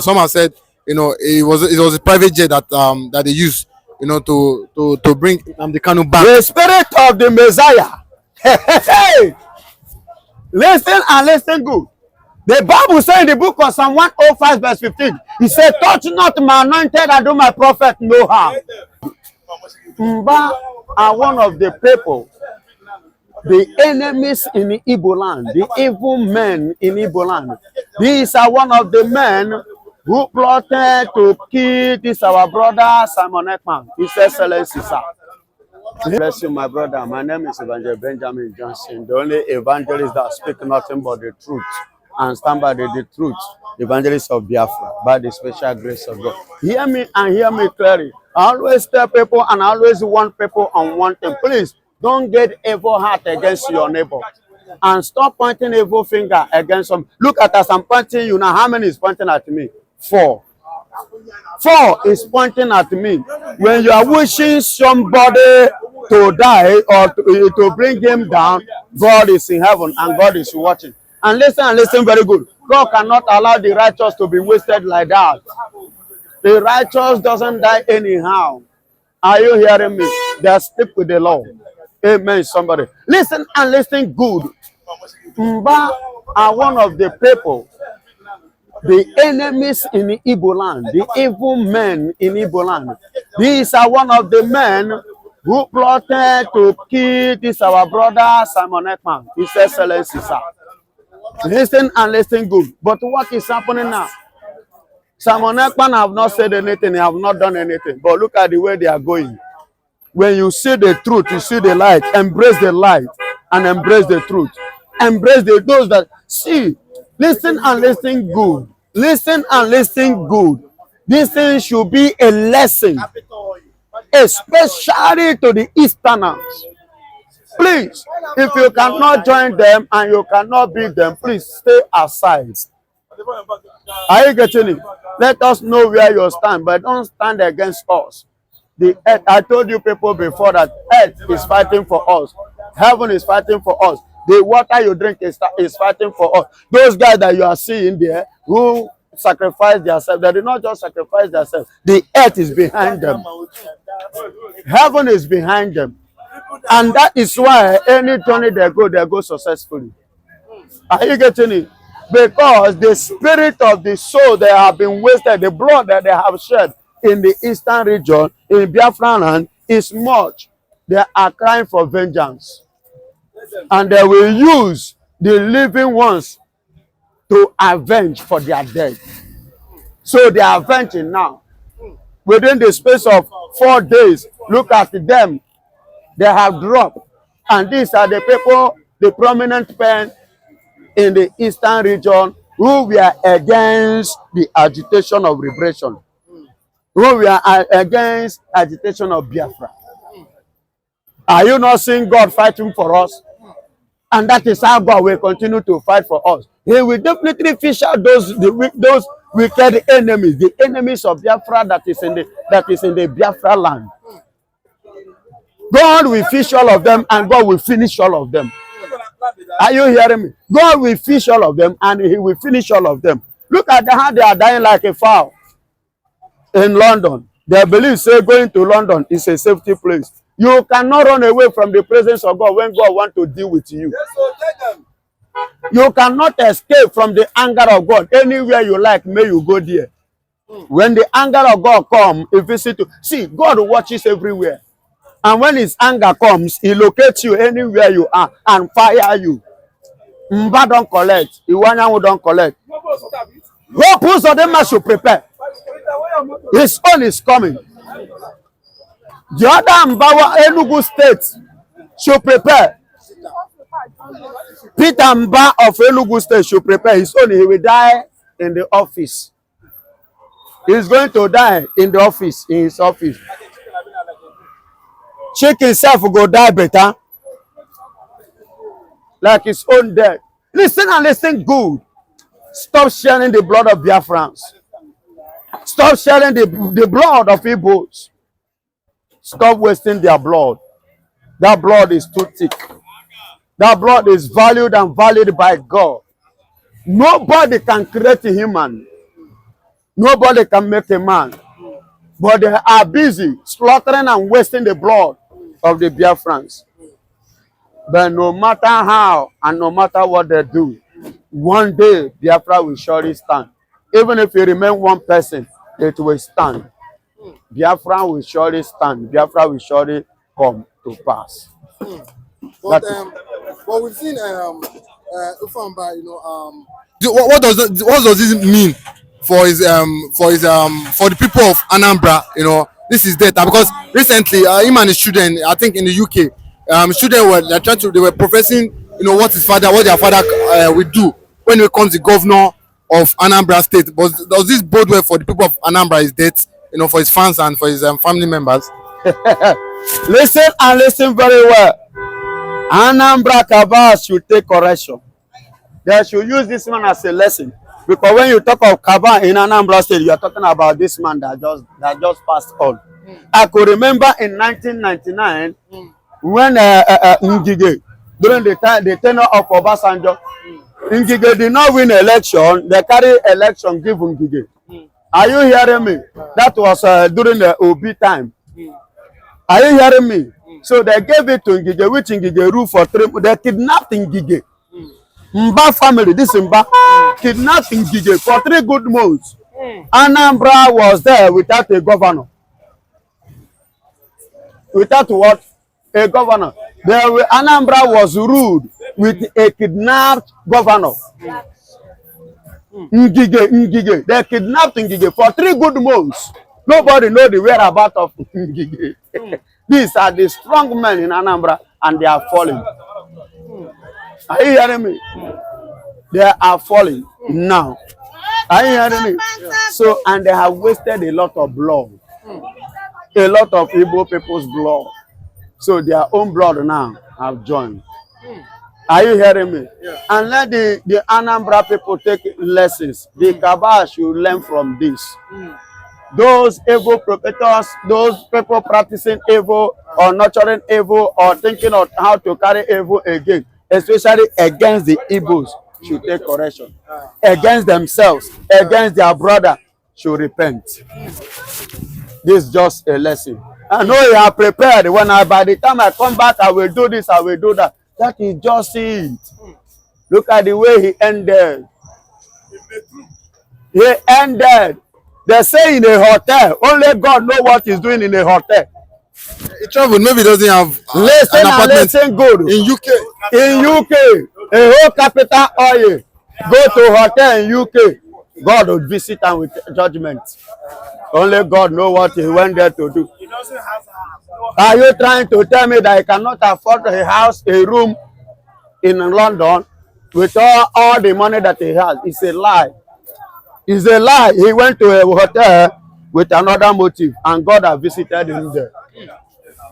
Some have said, it was a private jet that they used, to bring the Kanu back. The spirit of the Messiah. Hey, listen and listen good. The Bible says in the book of Psalm 105 verse 15, he said, touch not my anointed and do my prophet no harm. Ubah are one of the people, the enemies in the Igbo land, the evil men in Igbo land. These are one of the men who plotted to kill this our brother Simon Ekpa. His Excellency, sir. Bless you, my brother. My name is Evangelist Benjamin Johnson, the only evangelist that speaks nothing but the truth and stand by the truth, evangelist of Biafra, by the special grace of God. Hear me and hear me clearly. I always tell people and I always want people on one thing. Please don't get evil heart against your neighbor and stop pointing evil finger against them. Look at us, I'm pointing you now. How many is pointing at me? 4. 4 is pointing at me. When you are wishing somebody to die or to bring him down, God is in heaven and God is watching. And listen very good. God cannot allow the righteous to be wasted like that. The righteous doesn't die anyhow. Are you hearing me? They stick with the law. Amen, somebody. Listen and listen good. Ubah are one of the people, the enemies in the Igbo land, the evil men in Igbo land. These are one of the men who plotted to kill this our brother Simon Ekpa. His Excellency, sir. Listen and listen good. But what is happening now? Simon Ekpa have not said anything, they have not done anything. But look at the way they are going. When you see the truth, you see the light. Embrace the light and embrace the truth. Embrace those that see. Listen and listen good. Listen and listen good. This thing should be a lesson, especially to the Easterners. Please, if you cannot join them and you cannot beat them, please stay aside. Are you getting it? Let us know where you stand, but don't stand against us. The earth, I told you people before that earth is fighting for us. Heaven is fighting for us. The water you drink is fighting for us. Those guys that you are seeing there who sacrifice themselves, they did not just sacrifice themselves. The earth is behind them. Heaven is behind them. And that is why any journey they go successfully. Are you getting it? Because the spirit of the soul they have been wasted, the blood that they have shed in the eastern region, in Biafra land, is much. They are crying for vengeance. And they will use the living ones to avenge for their dead. So they are avenging now. Within the space of 4 days, look at them. They have dropped. And these are the people, the prominent men in the eastern region who were against the agitation of liberation. Who were against agitation of Biafra. Are you not seeing God fighting for us? And that is how God will continue to fight for us. He will definitely fish out those wicked enemies, the enemies of Biafra that is in the Biafra land. God will fish all of them and God will finish all of them. Are you hearing me? God will fish all of them and He will finish all of them. Look at how they are dying like a fowl in London. They believe say going to London is a safety place. You cannot run away from the presence of God when God wants to deal with you. You cannot escape from the anger of God. Anywhere you like, may you go there. When the anger of God comes, He visits you. See, God watches everywhere. And when His anger comes, He locates you anywhere you are and fire you. Mba don't collect. Ifeanyi don't collect. Hope of them should prepare. His own is coming. The other Mbawa Enugu State should prepare. Peter Mba of Enugu State should prepare. His own, he will die in the office. He's going to die in the office, in his office. Check himself will go die better. Like his own death. Listen and listen good. Stop sharing the blood of Biafrans. Stop sharing the blood of Igbos. Stop wasting their blood. That blood is too thick. That blood is valued and valued by God. Nobody can create a human. Nobody can make a man. But they are busy slaughtering and wasting the blood of the Biafrans. But no matter how and no matter what they do, one day Biafra will surely stand. Even if you remain one person, it will stand. Biafra will surely stand. Biafra will surely come to pass. But but we've seen Ufamba, what does this mean for the people of Anambra? This is data because recently him and his children, I think in the UK, children they were professing, what their father will do when it comes to governor of Anambra State. But does this bode well for the people of Anambra? His death, for his fans and for his family members? Listen and listen very well. Anambra Kabas should take correction. They should use this man as a lesson. Because when you talk of Kaba in Anambra State, you are talking about this man that just passed on. I could remember in 1999 when Ngige, during the tenure of Obasanjo, Ngige did not win election. They carry election give Ngige. Are you hearing me? That was during the Obi time. Are you hearing me? So they gave it to Ngige, which Ngige ruled for 3 months. They kidnapped Ngige. Mba family, this Mba, kidnapped Ngige for 3 good months. Anambra was there without a governor. Without what? A governor. Anambra was ruled with a kidnapped governor. Ngige. They kidnapped Ngige for 3 good months. Nobody knows the whereabouts of Ngige. These are the strong men in Anambra and they are falling. Are you hearing me? They are falling now. Are you hearing me? So, and they have wasted a lot of blood. A lot of Igbo people's blood. So their own blood now have joined. Are you hearing me? Yeah. And let the Anambra people take lessons. The Kaba should learn from this. Those evil proprietors, those people practicing evil or nurturing evil or thinking of how to carry evil again, especially against the Igbos, should take correction. Against themselves, against their brother, should repent. This is just a lesson. I know you are prepared. By the time I come back, I will do this, I will do that. That is just it. Look at the way he ended. He ended. They say in a hotel, only God knows what he's doing in a hotel. He traveled, maybe doesn't have listen an apartment listen good. In UK. In UK, a whole capital oil. Go to hotel in UK. God will visit them with judgment. Only God knows what he went there to do. He doesn't have a house. Are you trying to tell me that he cannot afford a house, a room in London with all the money that he has? It's a lie. It's a lie. He went to a hotel with another motive and God has visited him there.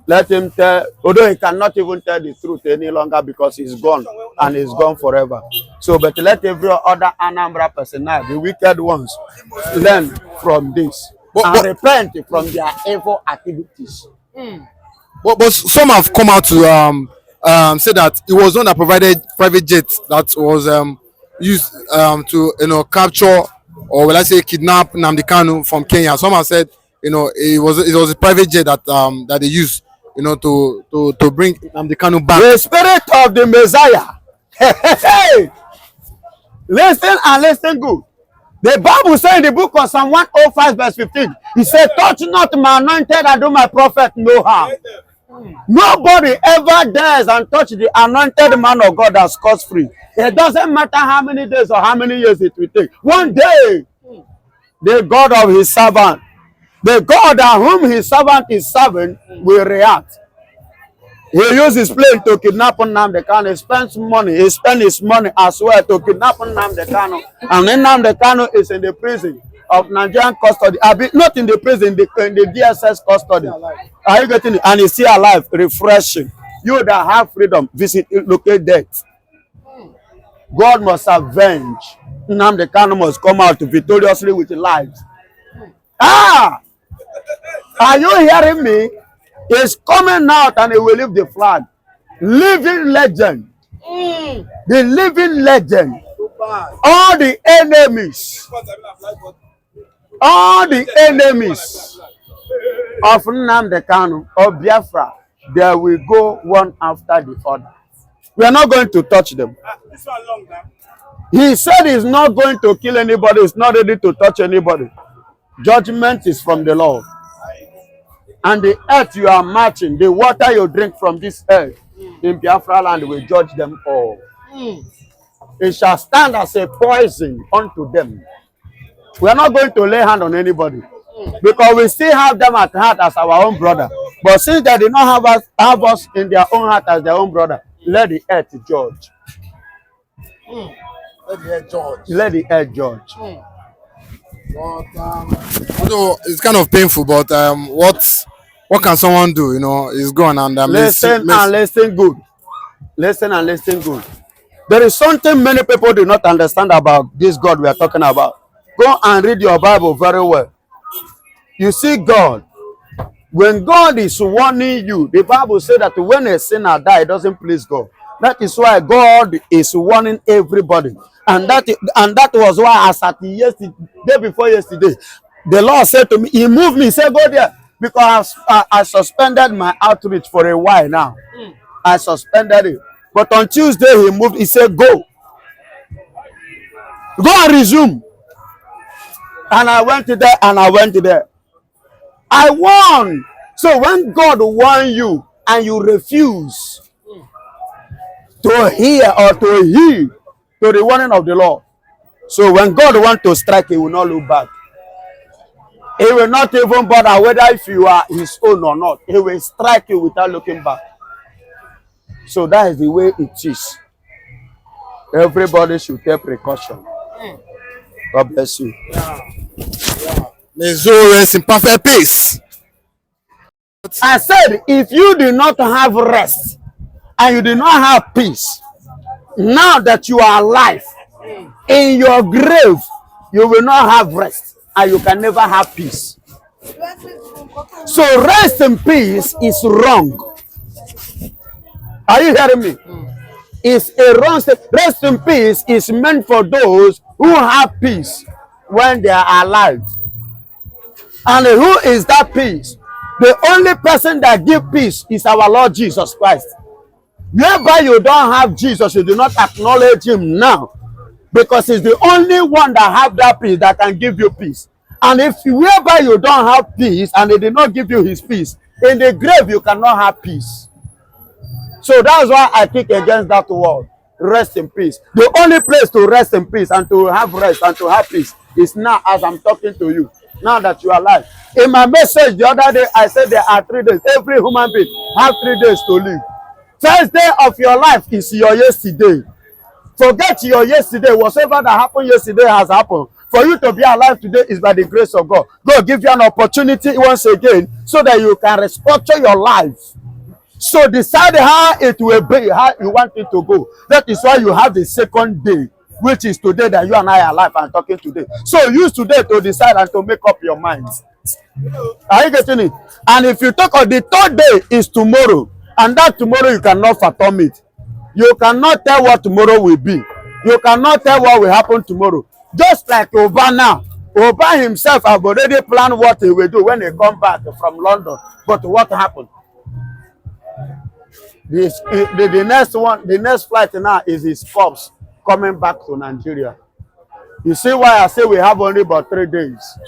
Let him tell, although he cannot even tell the truth any longer because he's gone and he's gone forever. So, but let every other Anambra person now, the wicked ones, learn from this and repent from their evil activities. But some have come out to say that it was not a provided private jet that was used to capture, or will I say kidnap Nnamdi Kanu from Kenya. Some have said it was a private jet that they used to bring Nnamdi Kanu back. The spirit of the Messiah. Hey, listen and listen good. The Bible says in the book of Psalm 105 verse 15, he said, touch not my anointed and do my prophet no harm. Nobody ever dares and touch the anointed man of God that's cost free. It doesn't matter how many days or how many years it will take. One day, the God of his servant, the God at whom his servant is serving, will react. He used his plane to kidnap Nnamdi Kanu. He spends money. He spends his money as well to kidnap Nnamdi Kanu. And Nnamdi Kanu is in the prison of Nigerian custody. Not in the prison, in the DSS custody. Are you getting it? And he's still alive, refreshing. You that have freedom, visit, locate death. God must avenge. Nnamdi Kanu must come out victoriously with life. Ah! Are you hearing me? He's coming out and he will leave the flag. Living legend. The living legend. All the enemies All the enemies of Nnamdi Kanu or Biafra, they will go one after the other. We are not going to touch them. He said he's not going to kill anybody. He's not ready to touch anybody. Judgment is from the Lord. And the earth you are marching, the water you drink from this earth in Biafra land will judge them all. It shall stand as a poison unto them. We are not going to lay hand on anybody because we still have them at heart as our own brother. But since they did not have us in their own heart as their own brother, let the earth judge. Let the head judge. Let the earth judge. But although it's kind of painful, but what can someone do? You know, it's gone and listen and listen good. Listen and listen good. There is something many people do not understand about this God we are talking about. Go and read your Bible very well. You see God. When God is warning you, the Bible says that when a sinner dies, it doesn't please God. That is why God is warning everybody. And that was why as at yesterday, day before yesterday, the Lord said to me, he moved me, he said, go there. Because I suspended my outreach for a while now. I suspended it. But on Tuesday, he moved, he said, go. Go and resume. And I went there and I went there. I won. So when God warns you and you refuse to hear or to heed to the warning of the Lord, so when God wants to strike, he will not look back. He will not even bother whether if you are his own or not. He will strike you without looking back. So that is the way it is. Everybody should take precaution. God bless you. May Zoe rest in perfect peace. I said, if you do not have rest and you do not have peace, now that you are alive, in your grave, you will not have rest and you can never have peace. So rest in peace is wrong. Are you hearing me? It's a wrong step. Rest in peace is meant for those who have peace when they are alive. And who is that peace? The only person that gives peace is our Lord Jesus Christ. Whereby you don't have Jesus, you do not acknowledge him now. Because he's the only one that have that peace that can give you peace. And if whereby you don't have peace and he did not give you his peace, in the grave you cannot have peace. So that's why I kick against that word. Rest in peace. The only place to rest in peace and to have rest and to have peace is now as I'm talking to you. Now that you are alive. In my message the other day, I said there are 3 days. Every human being have 3 days to live. First day of your life is your yesterday. Forget your yesterday. Whatever that happened yesterday has happened. For you to be alive today is by the grace of God. God give you an opportunity once again so that you can restructure your life. So decide how it will be, how you want it to go. That is why you have the second day, which is today that you and I are alive and talking today. So use today to decide and to make up your minds. Are you getting it? And if you talk of the third day is tomorrow, and that tomorrow you cannot fathom it. You cannot tell what tomorrow will be. You cannot tell what will happen tomorrow. Just like Ubah now. Ubah himself have already planned what he will do when he come back from London. But what happened? The next flight now is his corpse coming back to Nigeria. You see why I say we have only about 3 days.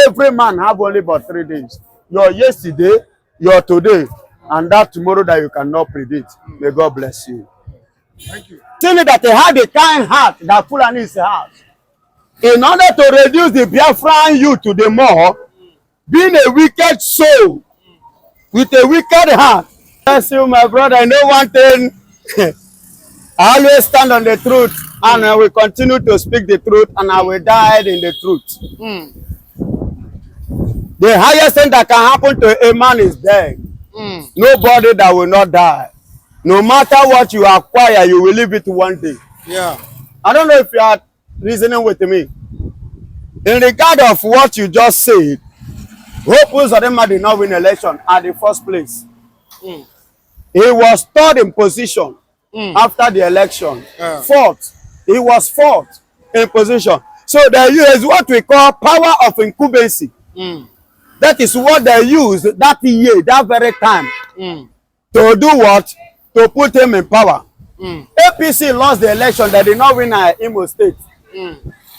Every man have only about 3 days. Your yesterday, your today, and that tomorrow that you cannot predict. May God bless you. Thank you. Saying that he had a kind heart that Fulani is has. In order to reduce the Biafran youth to the more, being a wicked soul with a wicked heart. Bless you, my brother. I know one thing. I always stand on the truth, and I will continue to speak the truth, and I will die in the truth. The highest thing that can happen to a man is death. Nobody that will not die. No matter what you acquire, you will leave it one day. Yeah. I don't know if you are reasoning with me. In regard of what you just said, Hope Uzodinma did not win election at the first place. He was third in position after the election. Fourth. He was fourth in position. So they use what we call power of incumbency. That is what they use that year, that very time, to do what? To put him in power. APC lost the election. They did not win Imo State.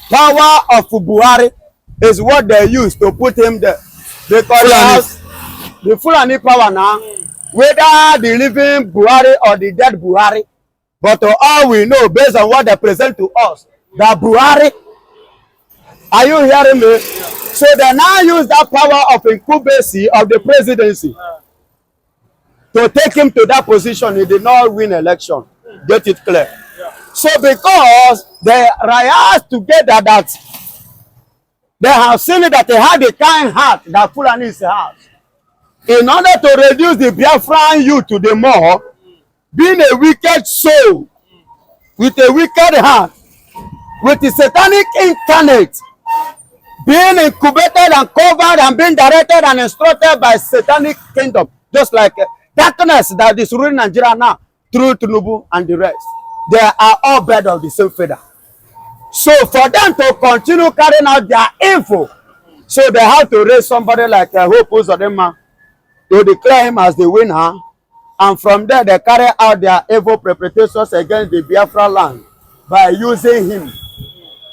Power of Buhari is what they use to put him there. Because the Fulani power now, whether the living Buhari or the dead Buhari, but all we know based on what they present to us, that Buhari, are you hearing me? So they now use that power of incumbency of the presidency to take him to that position. He did not win election. Get it clear? So because they riot together that they have seen that they had the kind heart that Fulani has. In order to reduce the Biafran youth to the more, being a wicked soul, with a wicked heart, with the satanic incarnate, being incubated and covered and being directed and instructed by satanic kingdom, just like darkness that is ruling Nigeria now through Tinubu and the rest. They are all birds of the same feather. So for them to continue carrying out their info, so they have to raise somebody like Hope Uzodinma to declare him as the winner, and from there they carry out their evil perpetrations against the Biafra land by using him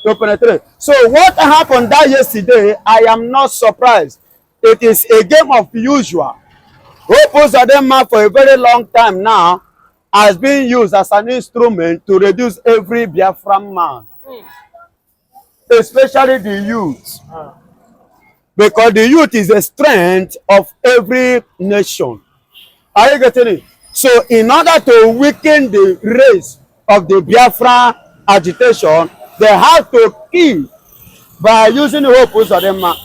to penetrate. So what happened that yesterday, I am not surprised. It is a game of usual. Hope Uzodinma for a very long time now has been used as an instrument to reduce every Biafran man, especially the youth. Because the youth is the strength of every nation. Are you getting it? So in order to weaken the race of the Biafra agitation, they have to kill by using Hope Uzodinma,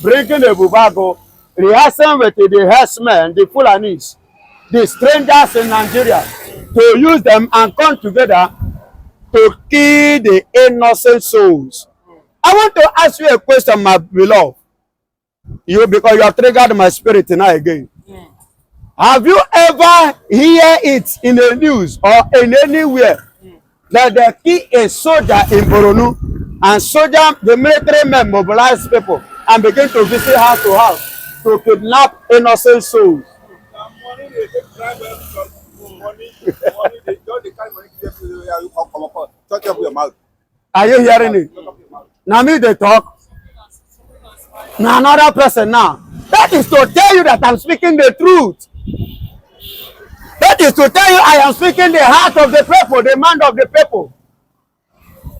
bringing the Bubago, rehearsing with the herdsmen, the Fulanis, the strangers in Nigeria, to use them and come together to kill the innocent souls. I want to ask you a question, my beloved. Because you have triggered my spirit tonight again. Have you ever hear it in the news or in anywhere that they kill a soldier in Boronu, and soldier, the military men mobilize people and begin to visit house to house to kidnap innocent souls? Are you hearing it? Now me they talk. Now another person now. That is to tell you that I'm speaking the truth. That is to tell you I am speaking the heart of the people, the mind of the people.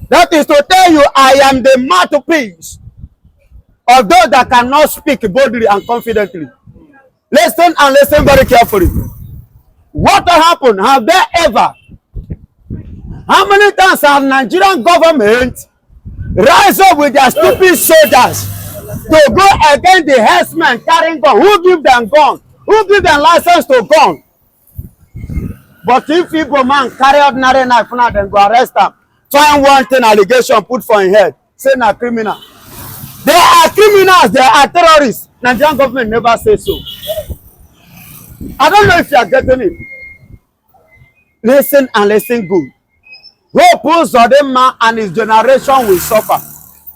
That is to tell you I am the mouthpiece of those that cannot speak boldly and confidently. Listen and listen very carefully. What happened? Have they ever? How many times have Nigerian government rise up with their stupid soldiers to go against the herdsmen carrying gun? Who give them gun? Who give them license to gun? But if Igbo man carry ordinary knife now, then go arrest them. Find one thing allegation put for him head. Say na criminal. They are criminals. They are terrorists. Nigerian government never say so. I don't know if you are getting it. Listen and listen good. Hope Uzodinma and his generation will suffer.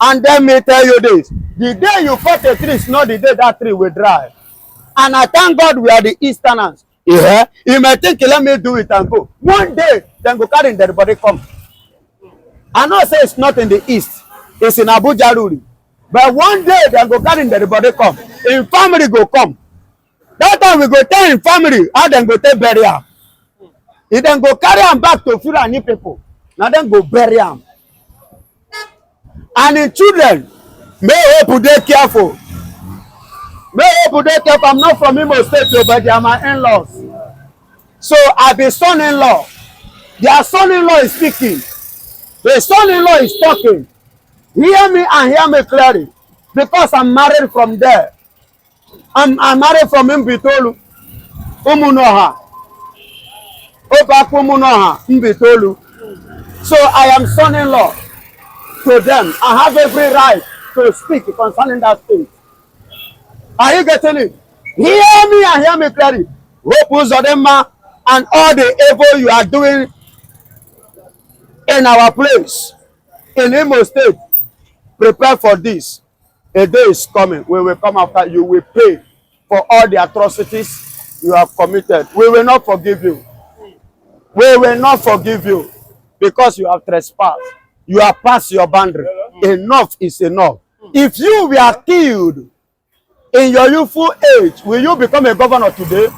And let me tell you this. The day you cut a tree is not the day that tree will dry. And I thank God we are the Easterners. Yeah. You may think, let me do it and go. One day, then go carry the body come. I know say it's not in the East. It's in Abuja Ruri. But one day, then go carry the body come. In family go come. That time we go tell in family how then go take burial. He then go carry him back to Fulani people. Now then go bury him. And in children, may hope they careful. May hope they careful. I'm not from Imo State, but they are my in-laws. So I be son-in-law. Their son-in-law is speaking. The son-in-law is talking. Hear me and hear me clearly. Because I'm married from there. I'm married from Mbitolu. Umunoha. Opaku Umunoha. Mbitolu. So I am son-in-law to them. I have every right to speak concerning that thing. Are you getting it? Hear me and hear me clearly. Hope Uzodinma and all the evil you are doing in our place, in Imo State, Prepare for this. A day is coming. We will come after you. Will pay for all the atrocities you have committed. We will not forgive you. We will not forgive you because you have trespassed. You have passed your boundary. Enough is enough. If you were killed in your youthful age, will you become a governor today?